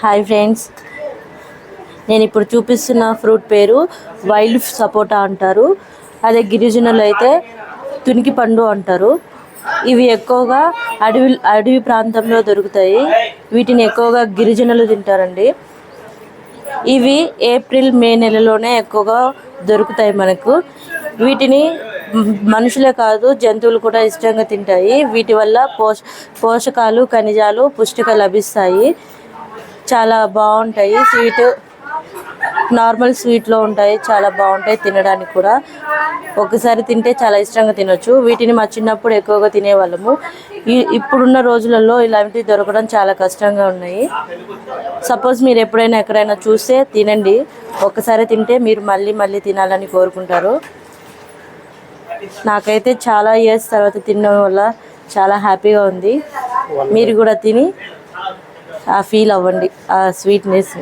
Hi friends, నేను ఇప్పుడు చూపిస్తున్న ఫ్రూట్ పేరు వైల్డ్ సపోటా అంటారు. అదే గిరిజనులు అయితే తునికి పండు అంటారు. ఇవి ఎక్కువగా అడవి ప్రాంతంలో దొరుకుతాయి. వీటిని ఎక్కువగా గిరిజనులు తింటారండి. ఇవి ఏప్రిల్ మే నెలలోనే ఎక్కువగా దొరుకుతాయి మనకు. వీటిని మనుషులే కాదు జంతువులు కూడా ఇష్టంగా తింటాయి. వీటి వల్ల పోషకాలు ఖనిజాలు పుష్టిగా లభిస్తాయి. చాలా బాగుంటాయి. నార్మల్ స్వీట్లో ఉంటాయి, చాలా బాగుంటాయి తినడానికి కూడా. ఒకసారి తింటే చాలా ఇష్టంగా తినొచ్చు. వీటిని మా చిన్నప్పుడు ఎక్కువగా తినేవాళ్ళము. ఇప్పుడున్న రోజులలో ఇలాంటివి దొరకడం చాలా కష్టంగా ఉన్నాయి. సపోజ్ మీరు ఎప్పుడైనా ఎక్కడైనా చూస్తే తినండి. ఒకసారి తింటే మీరు మళ్ళీ మళ్ళీ తినాలని కోరుకుంటారు. నాకైతే చాలా ఇయర్స్ తర్వాత తినడం వల్ల చాలా హ్యాపీగా ఉంది. మీరు కూడా తిని ఫీల్ అవ్వండి ఆ స్వీట్నెస్.